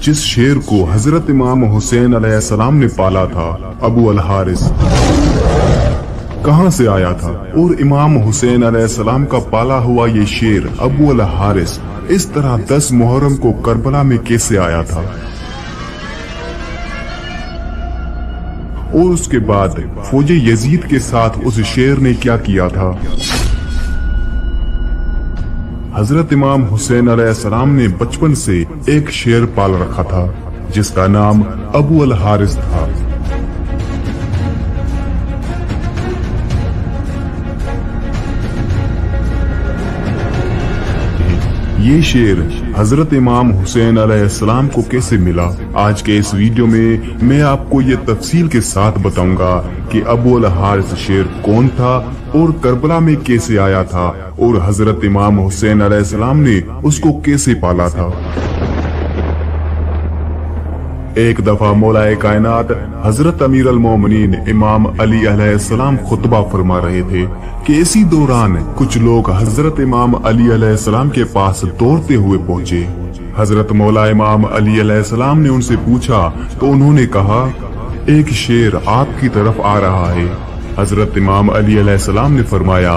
जिस शेर को हजरत इमाम हुसैन अलैहिस्सलाम ने पाला था, अबू अल हारिस कहां से आया था, और इमाम हुसैन अलैहिस्सलाम का पाला हुआ ये शेर अबू अल हारिस इस तरह 10 मुहर्रम को करबला में कैसे आया था, और उसके बाद फौजे यजीद के साथ उस शेर ने क्या किया था। हजरत इमाम हुसैन अलैहिस्सलाम ने बचपन से एक शेर पाल रखा था जिसका नाम अबू अल हारिस था। ये शेर हजरत इमाम हुसैन अलैहिस्सलाम को कैसे मिला, आज के इस वीडियो में मैं आपको ये तफसील के साथ बताऊंगा कि अबू अल हारिस शेर कौन था और करबला में कैसे आया था और हजरत इमाम हुसैन अलैहिस्सलाम ने उसको कैसे पाला था। एक दफा मौलाए कायनात हजरत अमीर अल मोमिनीन इमाम अली अलैहिस्सलाम खुतबा फरमा रहे थे कि इसी दौरान कुछ लोग हजरत इमाम अली अलैहिस्सलाम के पास दौड़ते हुए पहुंचे। हजरत मौला इमाम अली अलैहिस्सलाम ने उनसे पूछा तो उन्होंने कहा, एक शेर आपकी तरफ आ रहा है। हजरत इमाम अली अलैहिस्सलाम ने फरमाया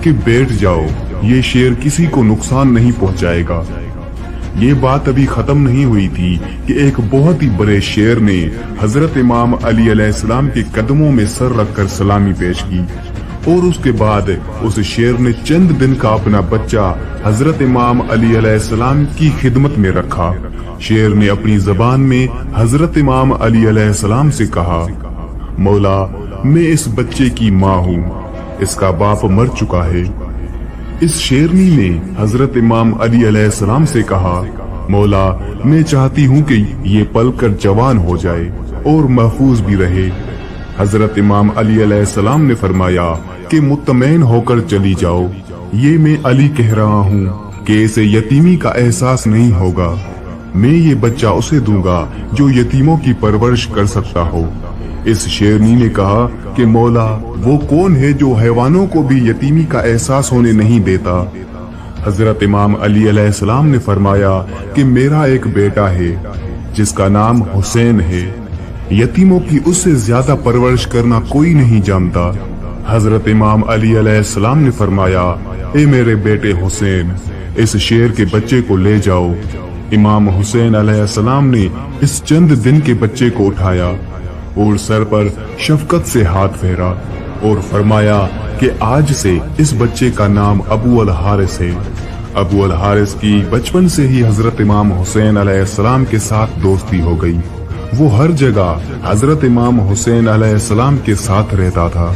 कि बैठ जाओ, ये शेर किसी को नुकसान नहीं पहुंचाएगा। ये बात अभी खत्म नहीं हुई थी कि एक बहुत ही बड़े शेर ने हजरत इमाम अली अलैहिस्सलाम के कदमों में सर रखकर सलामी पेश की और उसके बाद उस शेर ने चंद दिन का अपना बच्चा हजरत इमाम अली अलैहिस्सलाम की खिदमत में रखा। शेर ने अपनी जबान में हजरत इमाम अली अलैहिस्सलाम से कहा, मौला मैं इस बच्चे की माँ हूँ, इसका बाप मर चुका है। इस शेरनी ने हजरत इमाम अली अलैहिस्सलाम से कहा, मौला मैं चाहती हूँ कि ये पलकर जवान हो जाए और महफूज भी रहे। हजरत इमाम अली अलैहिस्सलाम ने फरमाया कि मुत्तमईन होकर चली जाओ, ये मैं अली कह रहा हूँ कि इसे यतीमी का एहसास नहीं होगा। मैं ये बच्चा उसे दूंगा जो यतीमों की परवरिश कर सकता हो। इस शेरनी ने कहा कि मौला वो कौन है जो हैवानों को भी यतीमी का एहसास होने नहीं देता। हजरत इमाम अली अलैहिस्सलाम ने फरमाया कि मेरा एक बेटा है जिसका नाम हुसैन है, यतीमों की उससे ज्यादा परवरिश करना कोई नहीं जानता। हजरत इमाम अली अलैहिस्सलाम ने फरमाया, ए मेरे बेटे हुसैन, इस शेर के बच्चे को ले जाओ। इमाम हुसैन अलैहिस्सलाम ने इस चंद दिन के बच्चे को उठाया और सर पर शफकत से हाथ फेरा और फरमाया कि आज से इस बच्चे का नाम अबू अल हारिस है। अबू अल हारिस की बचपन से ही हजरत इमाम हुसैन अलैहिस्सलाम के साथ दोस्ती हो गई। वो हर जगह हजरत इमाम हुसैन अलैहिस्सलाम के साथ रहता था।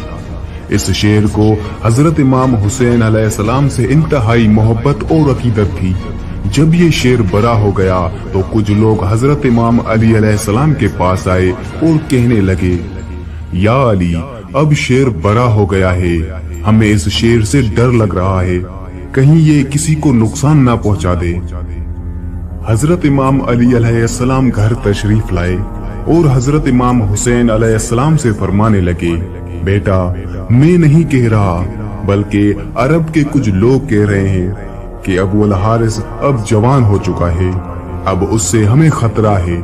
इस शेर को हजरत इमाम हुसैन अलैहिस्सलाम से इंतहाई मोहब्बत और अकीदत थी। जब ये शेर बड़ा हो गया तो कुछ लोग हजरत इमाम अली अलैहिस्सलाम के पास आए और कहने लगे, या अली अब शेर बड़ा हो गया है, हमें इस शेर से डर लग रहा है, कहीं ये किसी को नुकसान ना पहुंचा दे। हजरत इमाम अली अलैहिस्सलाम घर तशरीफ लाए और हजरत इमाम हुसैन अलैहिस्सलाम से फरमाने लगे, बेटा मैं नहीं कह रहा बल्कि अरब के कुछ लोग कह रहे हैं कि अबू अल हारिस अब जवान हो चुका है, अब उससे हमें खतरा है।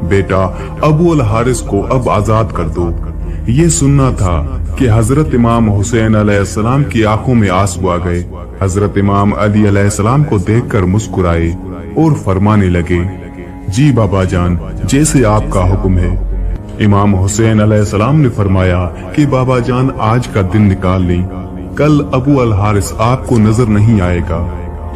बेटा अबू अल हारिस को अब आजाद कर दो। ये सुनना था कि हजरत इमाम हुसैन अलैहिस्सलाम की आंखों में आंसू आ गए। हजरत इमाम अली अलैहिस्सलाम को देखकर मुस्कुराए और फरमाने लगे, जी बाबा जान, जैसे आपका हुक्म है। इमाम हुसैन अलैहिस्सलाम ने फरमाया कि बाबा जान आज का दिन निकाल लें, कल अबू अल हारिस आपको नजर नहीं आएगा।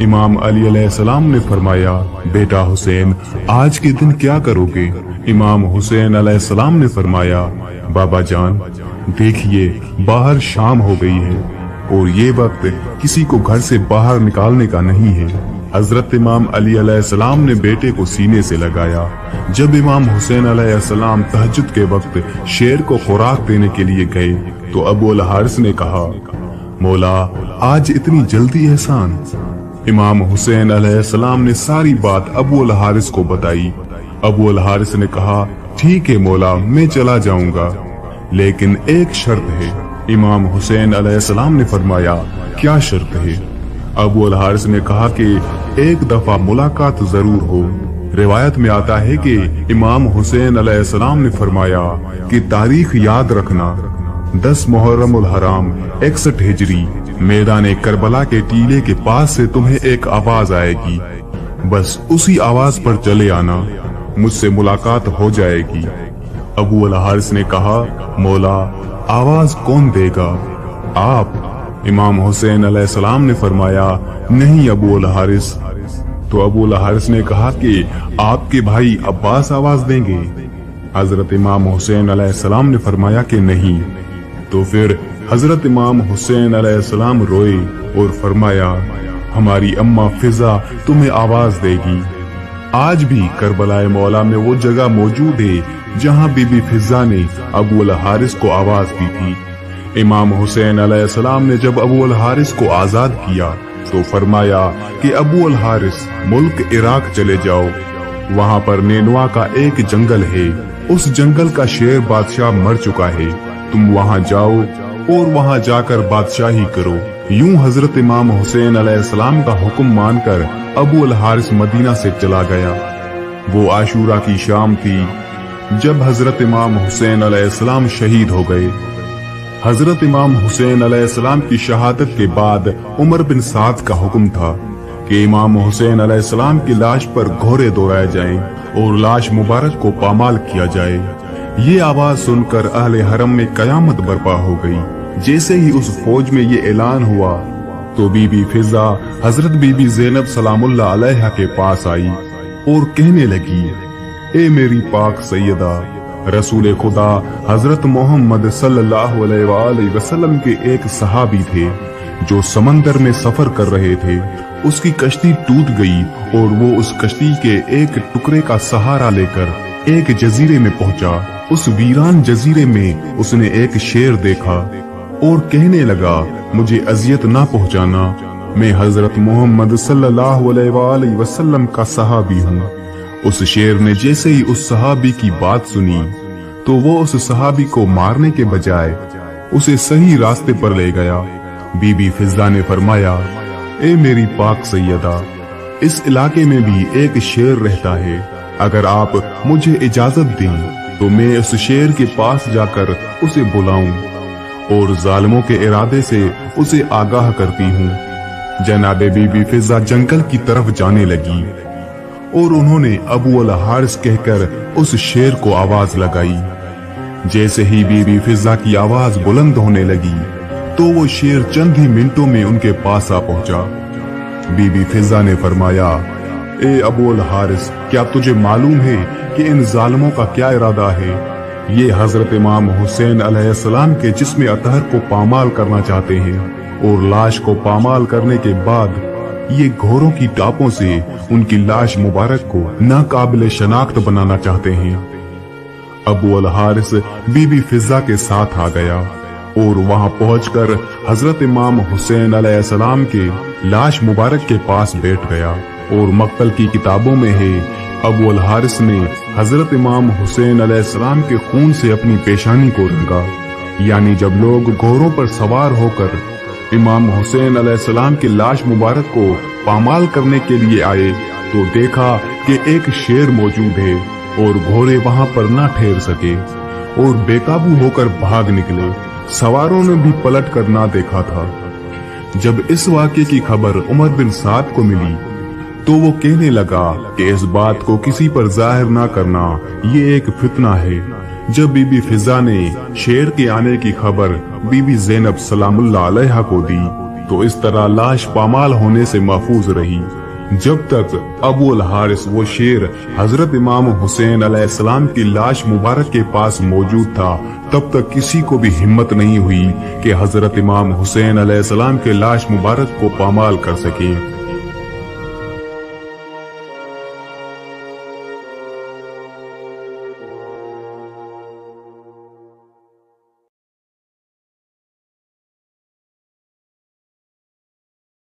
इमाम अली अलैहिस्सलाम ने फरमाया, बेटा हुसैन आज के दिन क्या करोगे। इमाम हुसैन अलैहिस्सलाम ने फरमाया, बाबा जान देखिए बाहर शाम हो गई है और ये वक्त किसी को घर से बाहर निकालने का नहीं है। हजरत इमाम अली अलैहिस्सलाम ने बेटे को सीने से लगाया। जब इमाम हुसैन अलैहिस्सलाम तहज्जुद के वक्त शेर को खुराक देने के लिए गए तो अबू अल हारिस ने कहा, मौला आज इतनी जल्दी एहसान। इमाम हुसैन अलैहिस्सलाम ने सारी बात अबू अल हारिस को बताई। अबू अल हारिस ने कहा, ठीक है मौला मैं चला जाऊंगा, लेकिन एक शर्त है। इमाम हुसैन अलैहिस्सलाम ने फरमाया, क्या शर्त है। अबू अल हारिस ने कहा कि एक दफा मुलाकात जरूर हो, रिवायत में आता है कि इमाम हुसैन अलैहिस्सलाम ने फरमाया कि तारीख याद रखना, 10 मुहर्रम उल हराम 61 हिजरी मैदान करबला के टीले के पास से तुम्हें एक आवाज आएगी, बस उसी आवाज पर चले आना, मुझसे मुलाकात हो जाएगी। अबू अल हारिस ने कहा, मौला आवाज कौन देगा? आप? इमाम हुसैन अलैहिस्सलाम ने फरमाया, नहीं अबू अल हारिस। तो अबू अल हारिस ने कहा कि आपके भाई अब्बास आवाज देंगे? हजरत इमाम हुसैन अलैहिस्सलाम ने फरमाया कि नहीं। तो फिर हजरत इमाम हुसैन अलैहिस्सलाम रोए और फरमाया, हमारी अम्मा फिजा तुम्हें आवाज देगी। आज भी करबलाए मौला में वो जगह मौजूद है जहां बीबी फिजा ने अबू अल हारिस को आवाज दी थी। इमाम हुसैन अलैहिस्सलाम ने जब अबू अल हारिस को आजाद किया तो फरमाया कि अबू अल हारिस मुल्क इराक चले जाओ, वहां पर नेनुआ का एक जंगल है, उस जंगल का शेर बादशाह मर चुका है, तुम वहां जाओ और वहां जाकर बादशाही करो। यूं हजरत इमाम हुसैन अलैहिस्सलाम का हुक्म मानकर अबू अल हारिस मदीना से चला गया। वो आशूरा की शाम थी जब हजरत इमाम हुसैन अलैहिस्सलाम शहीद हो गए। हजरत इमाम हुसैन अलैहिस्सलाम की शहादत के बाद उमर बिन साद का हुक्म था कि इमाम हुसैन अलैहिस्सलाम की लाश पर घोड़े दौड़ाए जाएं और लाश मुबारक को पामाल किया जाए। ये आवाज सुनकर अहले हरम में कयामत बर्पा हो गई। जैसे ही उस फौज में ये ऐलान हुआ तो बीबी फिजा हजरत बीबी ज़ैनब सलामुल्लाह अलैहा के पास आई और कहने लगी, ए मेरी पाक सैयदा, रसूल खुदा हजरत मोहम्मद सल्लल्लाहु अलैहि वसल्लम के एक सहाबी थे जो समंदर में सफर कर रहे थे। उसकी कश्ती टूट गई और वो उस कश्ती के एक टुकड़े का सहारा लेकर एक जजीरे में पहुंचा। उस वीरान जजीरे में उसने एक शेर देखा और कहने लगा, मुझे अजियत ना पहुंचाना, मैं हजरत मोहम्मद सल्लल्लाहु अलैहि वसल्लम का सहाबी हूँ। उस शेर ने जैसे ही उस सहाबी की बात सुनी तो वो उस सहाबी को मारने के बजाय उसे सही रास्ते पर ले गया। बीबी फिजा ने फरमाया, ए मेरी पाक सैयदा, इस इलाके में भी एक शेर रहता है, अगर आप मुझे इजाजत दें तो मैं उस शेर के पास जाकर उसे बुलाऊं और जालिमों के इरादे से उसे आगाह करती हूँ। जनाबे बीबी फिजा जंगल की तरफ जाने लगी और उन्होंने अबू अल हारिस कहकर उस शेर को आवाज लगाई। जैसे ही बीबी फिजा की आवाज बुलंद होने लगी तो वो शेर चंद ही मिनटों में उनके पास आ पहुंचा। बीबी फिजा ने फरमाया, ए अबू अल हारिस, क्या तुझे मालूम है कि इन जालिमों का क्या इरादा है? ये हजरत इमाम हुसैन अलैहिस्सलाम के जिस्म अतहर को पामाल करना चाहते हैं और लाश को पामाल करने के बाद ये घोड़ों की टापों से उनकी लाश मुबारक को नाकाबिले शनाख्त बनाना चाहते हैं। अबू अल हारिस बीबी फिजा के साथ आ गया और वहां पहुंचकर हजरत इमाम हुसैन अलैहिस्सलाम के लाश मुबारक के पास बैठ गया और मक्तल की किताबों में है, अबू अल हारिस ने हजरत इमाम हुसैन अलैहिस्सलाम के खून से अपनी पेशानी को रंगा। यानी जब लोग घोड़ों पर सवार होकर इमाम हुसैन अलैहिस्सलाम की लाश मुबारक को पामाल करने के लिए आए तो देखा कि एक शेर मौजूद है और घोड़े वहां पर ना ठहर सके और बेकाबू होकर भाग निकले। सवारों ने भी पलट कर ना देखा था। जब इस वाक़े की खबर उमर बिन साद को मिली तो वो कहने लगा कि इस बात को किसी पर जाहिर ना करना, ये एक फितना है। जब बीबी फिजा ने शेर के आने की खबर बीबी ज़ैनब सलामुल्लाह अलैहा को दी तो इस तरह लाश पामाल होने से महफूज रही। जब तक अबू अल हारिस वो शेर हजरत इमाम हुसैन अलैहिस्सलाम की लाश मुबारक के पास मौजूद था, तब तक किसी को भी हिम्मत नहीं हुई कि हजरत इमाम हुसैन अलैहिस्सलाम के लाश मुबारक को पामाल कर सके।